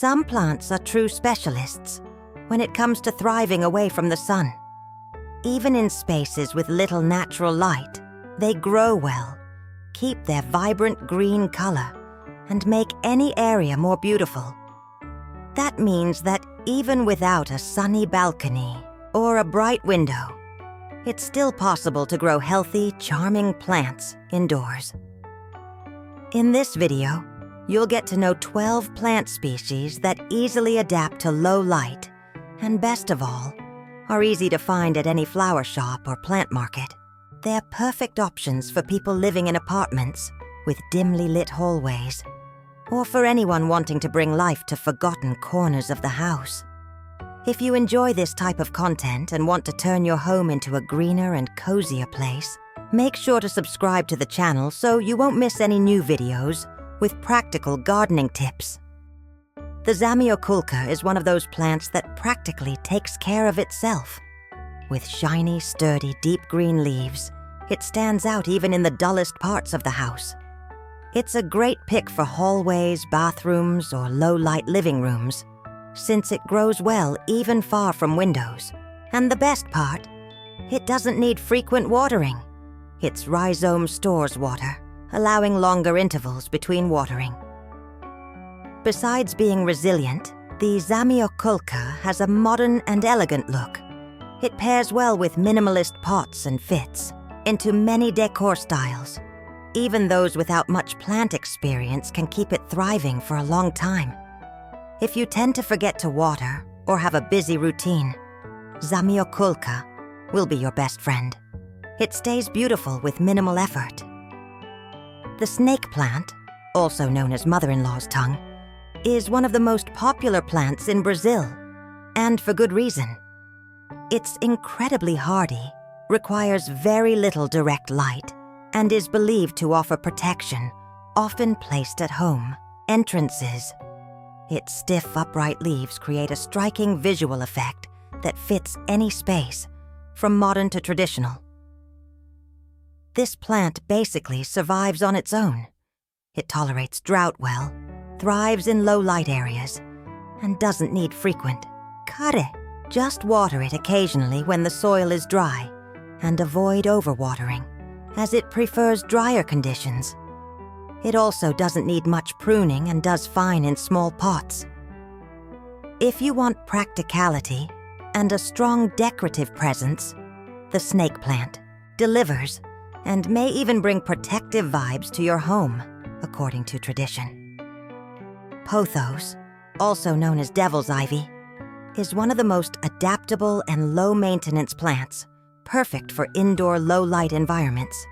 Some plants are true specialists when it comes to thriving away from the sun. Even in spaces with little natural light, they grow well, keep their vibrant green color, and make any area more beautiful. That means that even without a sunny balcony or a bright window, it's still possible to grow healthy, charming plants indoors. In this video, you'll get to know 12 plant species that easily adapt to low light and, best of all, are easy to find at any flower shop or plant market. They're perfect options for people living in apartments with dimly lit hallways, or for anyone wanting to bring life to forgotten corners of the house. If you enjoy this type of content and want to turn your home into a greener and cozier place, make sure to subscribe to the channel so you won't miss any new videos with practical gardening tips. The Zamioculca is one of those plants that practically takes care of itself. With shiny, sturdy, deep green leaves, it stands out even in the dullest parts of the house. It's a great pick for hallways, bathrooms, or low-light living rooms, since it grows well even far from windows. And the best part, it doesn't need frequent watering. Its rhizome stores water, allowing longer intervals between watering. Besides being resilient, the Zamioculca has a modern and elegant look. It pairs well with minimalist pots and fits into many decor styles. Even those without much plant experience can keep it thriving for a long time. If you tend to forget to water or have a busy routine, Zamioculca will be your best friend. It stays beautiful with minimal effort. The snake plant, also known as mother-in-law's tongue, is one of the most popular plants in Brazil, and for good reason. It's incredibly hardy, requires very little direct light, and is believed to offer protection, often placed at home, entrances. Its stiff, upright leaves create a striking visual effect that fits any space, from modern to traditional. This plant basically survives on its own. It tolerates drought well, thrives in low-light areas, and doesn't need frequent care. Just water it occasionally when the soil is dry, and avoid overwatering, as it prefers drier conditions. It also doesn't need much pruning and does fine in small pots. If you want practicality and a strong decorative presence, the snake plant delivers and may even bring protective vibes to your home, according to tradition. Pothos, also known as devil's ivy, is one of the most adaptable and low-maintenance plants, perfect for indoor low-light environments.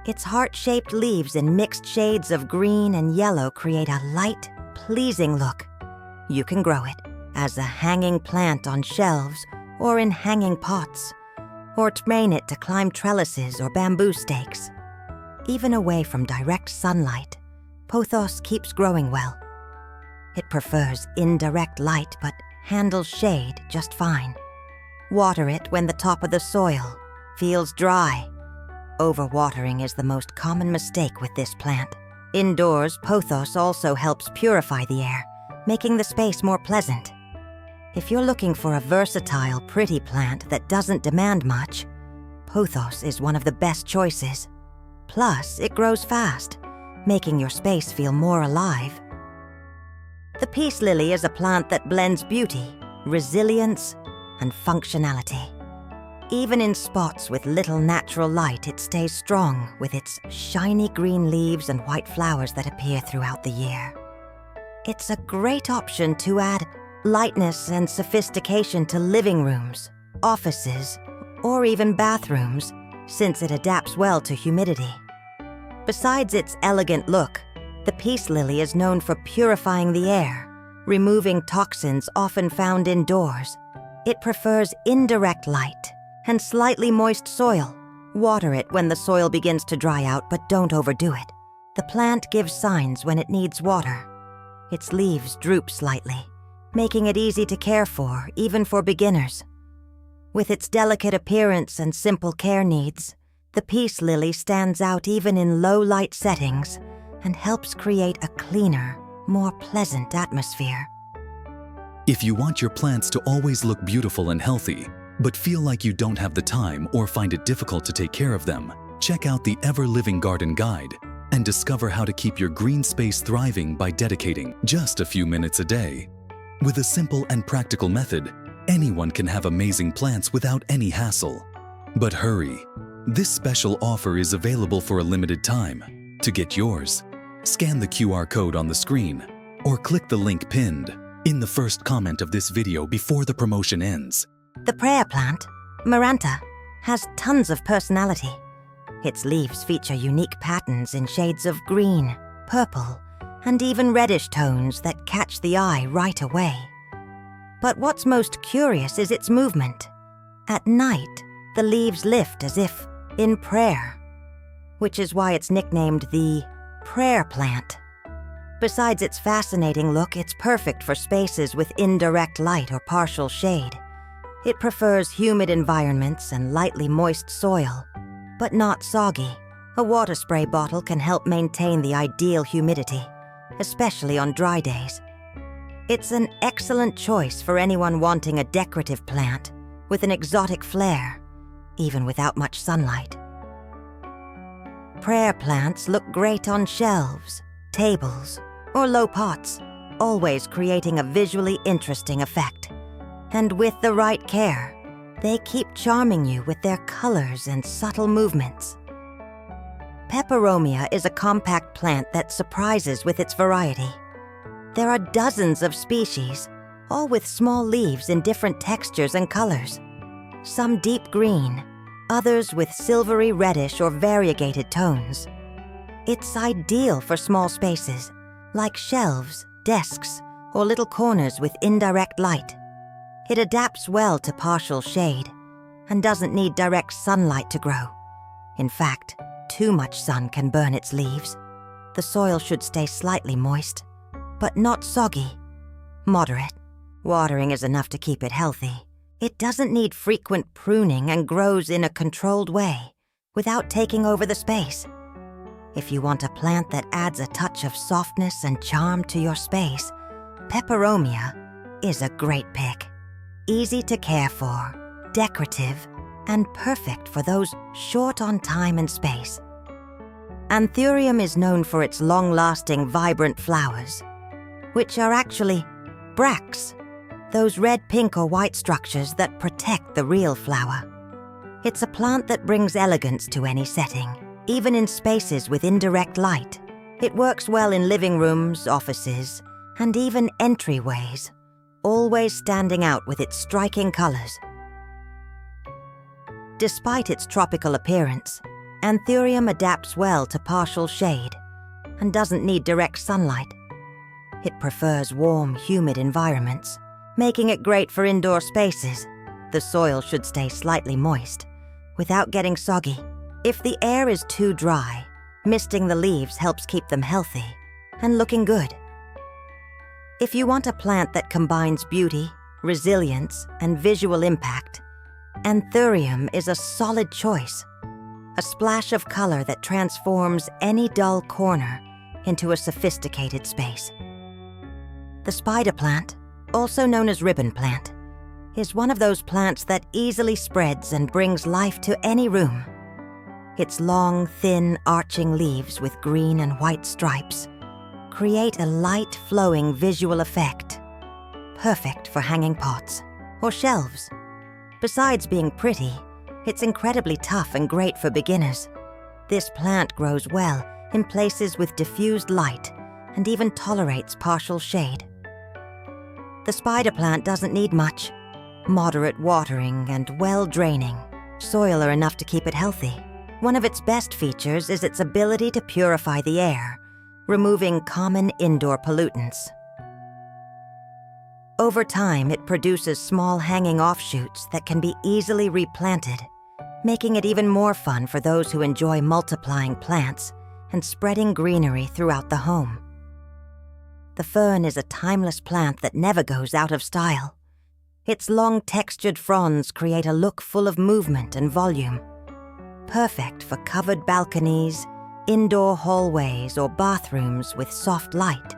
Its heart-shaped leaves in mixed shades of green and yellow create a light, pleasing look. You can grow it as a hanging plant on shelves or in hanging pots, or train it to climb trellises or bamboo stakes. Even away from direct sunlight, pothos keeps growing well. It prefers indirect light but handles shade just fine. Water it when the top of the soil feels dry. Overwatering is the most common mistake with this plant. Indoors, pothos also helps purify the air, making the space more pleasant. If you're looking for a versatile, pretty plant that doesn't demand much, pothos is one of the best choices. Plus, it grows fast, making your space feel more alive. The peace lily is a plant that blends beauty, resilience, and functionality. Even in spots with little natural light, it stays strong with its shiny green leaves and white flowers that appear throughout the year. It's a great option to add lightness and sophistication to living rooms, offices, or even bathrooms, since it adapts well to humidity. Besides its elegant look, the peace lily is known for purifying the air, removing toxins often found indoors. It prefers indirect light and slightly moist soil. Water it when the soil begins to dry out, but don't overdo it. The plant gives signs when it needs water. Its leaves droop slightly, making it easy to care for, even for beginners. With its delicate appearance and simple care needs, the peace lily stands out even in low-light settings and helps create a cleaner, more pleasant atmosphere. If you want your plants to always look beautiful and healthy, but feel like you don't have the time or find it difficult to take care of them, check out the Ever Living Garden Guide and discover how to keep your green space thriving by dedicating just a few minutes a day. With a simple and practical method, anyone can have amazing plants without any hassle. But hurry! This special offer is available for a limited time. To get yours, scan the QR code on the screen or click the link pinned in the first comment of this video before the promotion ends. The prayer plant, Maranta, has tons of personality. Its leaves feature unique patterns in shades of green, purple, and even reddish tones that catch the eye right away. But what's most curious is its movement. At night, the leaves lift as if in prayer, which is why it's nicknamed the prayer plant. Besides its fascinating look, it's perfect for spaces with indirect light or partial shade. It prefers humid environments and lightly moist soil, but not soggy. A water spray bottle can help maintain the ideal humidity, especially on dry days. It's an excellent choice for anyone wanting a decorative plant with an exotic flair, even without much sunlight. Prayer plants look great on shelves, tables, or low pots, always creating a visually interesting effect. And with the right care, they keep charming you with their colors and subtle movements. Peperomia is a compact plant that surprises with its variety. There are dozens of species, all with small leaves in different textures and colors. Some deep green, others with silvery reddish or variegated tones. It's ideal for small spaces, like shelves, desks, or little corners with indirect light. It adapts well to partial shade and doesn't need direct sunlight to grow. In fact, too much sun can burn its leaves. The soil should stay slightly moist, but not soggy. Moderate. Watering is enough to keep it healthy. It doesn't need frequent pruning and grows in a controlled way, without taking over the space. If you want a plant that adds a touch of softness and charm to your space, Peperomia is a great pick. Easy to care for, decorative, and perfect for those short on time and space. Anthurium is known for its long-lasting, vibrant flowers, which are actually bracts, those red, pink, or white structures that protect the real flower. It's a plant that brings elegance to any setting, even in spaces with indirect light. It works well in living rooms, offices, and even entryways, always standing out with its striking colors. Despite its tropical appearance, Anthurium adapts well to partial shade and doesn't need direct sunlight. It prefers warm, humid environments, making it great for indoor spaces. The soil should stay slightly moist, without getting soggy. If the air is too dry, misting the leaves helps keep them healthy and looking good. If you want a plant that combines beauty, resilience, and visual impact, Anthurium is a solid choice. A splash of color that transforms any dull corner into a sophisticated space. The spider plant, also known as ribbon plant, is one of those plants that easily spreads and brings life to any room. Its long, thin, arching leaves with green and white stripes create a light, flowing visual effect, perfect for hanging pots or shelves. Besides being pretty, it's incredibly tough and great for beginners. This plant grows well in places with diffused light and even tolerates partial shade. The spider plant doesn't need much. Moderate watering and well draining soil are enough to keep it healthy. One of its best features is its ability to purify the air, removing common indoor pollutants. Over time, it produces small hanging offshoots that can be easily replanted, making it even more fun for those who enjoy multiplying plants and spreading greenery throughout the home. The fern is a timeless plant that never goes out of style. Its long textured fronds create a look full of movement and volume. Perfect for covered balconies, indoor hallways, or bathrooms with soft light.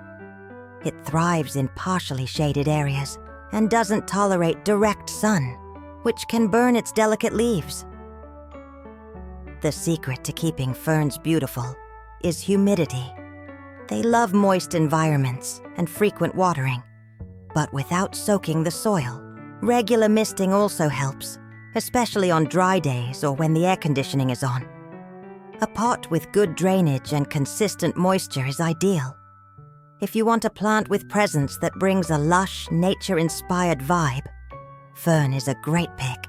It thrives in partially shaded areas and doesn't tolerate direct sun, which can burn its delicate leaves. The secret to keeping ferns beautiful is humidity. They love moist environments and frequent watering, but without soaking the soil. Regular misting also helps, especially on dry days or when the air conditioning is on. A pot with good drainage and consistent moisture is ideal. If you want a plant with presence that brings a lush, nature-inspired vibe, fern is a great pick,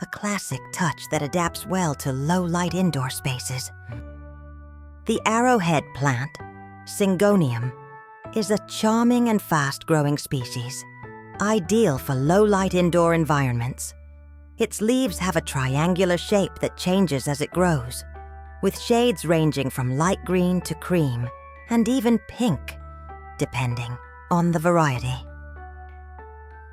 a classic touch that adapts well to low-light indoor spaces. The arrowhead plant, Syngonium, is a charming and fast-growing species, ideal for low-light indoor environments. Its leaves have a triangular shape that changes as it grows, with shades ranging from light green to cream, and even pink, depending on the variety.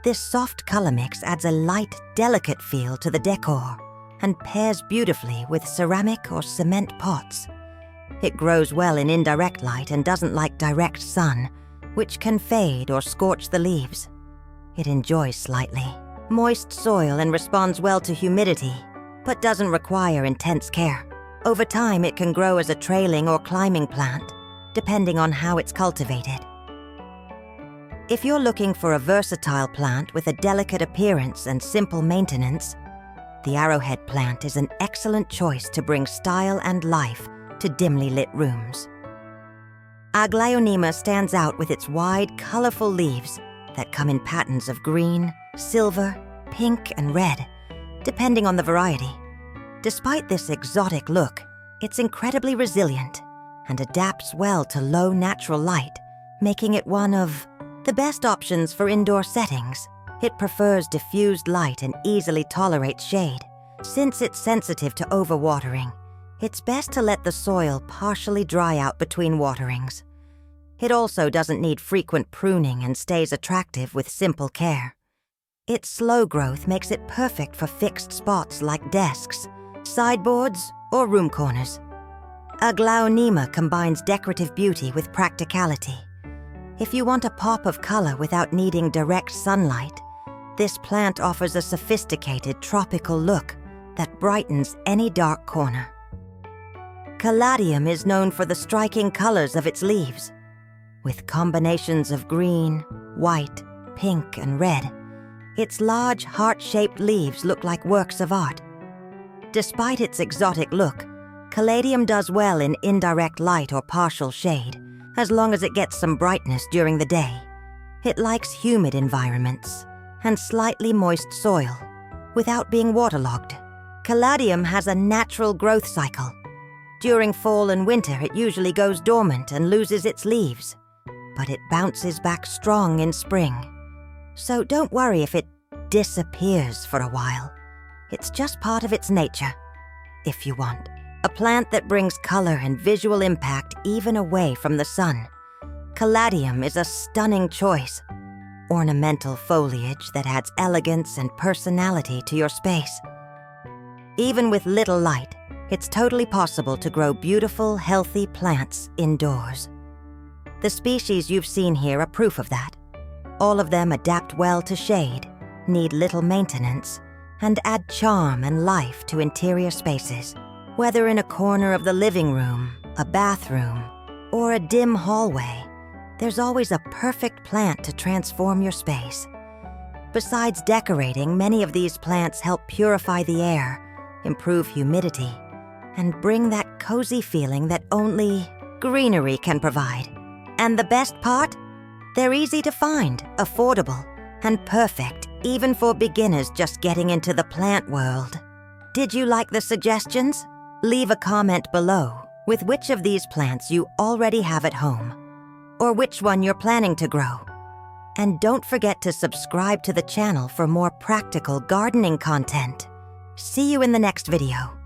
This soft color mix adds a light, delicate feel to the decor and pairs beautifully with ceramic or cement pots. It grows well in indirect light and doesn't like direct sun, which can fade or scorch the leaves. It enjoys slightly moist soil and responds well to humidity, but doesn't require intense care. Over time, it can grow as a trailing or climbing plant, depending on how it's cultivated. If you're looking for a versatile plant with a delicate appearance and simple maintenance, the arrowhead plant is an excellent choice to bring style and life to dimly lit rooms. Aglaonema stands out with its wide, colorful leaves that come in patterns of green, silver, pink, and red, depending on the variety. Despite this exotic look, it's incredibly resilient and adapts well to low natural light, making it one of the best options for indoor settings. It prefers diffused light and easily tolerates shade. Since it's sensitive to overwatering, it's best to let the soil partially dry out between waterings. It also doesn't need frequent pruning and stays attractive with simple care. Its slow growth makes it perfect for fixed spots like desks, sideboards, or room corners. Aglaonema combines decorative beauty with practicality. If you want a pop of color without needing direct sunlight, this plant offers a sophisticated tropical look that brightens any dark corner. Caladium is known for the striking colors of its leaves. With combinations of green, white, pink, and red, its large heart-shaped leaves look like works of art. Despite its exotic look, Caladium does well in indirect light or partial shade, as long as it gets some brightness during the day. It likes humid environments and slightly moist soil, without being waterlogged. Caladium has a natural growth cycle. During fall and winter, it usually goes dormant and loses its leaves, but it bounces back strong in spring. So don't worry if it disappears for a while. It's just part of its nature, if you want. A plant that brings color and visual impact even away from the sun. Caladium is a stunning choice. Ornamental foliage that adds elegance and personality to your space. Even with little light, it's totally possible to grow beautiful, healthy plants indoors. The species you've seen here are proof of that. All of them adapt well to shade, need little maintenance, and add charm and life to interior spaces. Whether in a corner of the living room, a bathroom, or a dim hallway, there's always a perfect plant to transform your space. Besides decorating, many of these plants help purify the air, improve humidity, and bring that cozy feeling that only greenery can provide. And the best part? They're easy to find, affordable, and perfect even for beginners just getting into the plant world. Did you like the suggestions? Leave a comment below with which of these plants you already have at home, or which one you're planning to grow. And don't forget to subscribe to the channel for more practical gardening content. See you in the next video.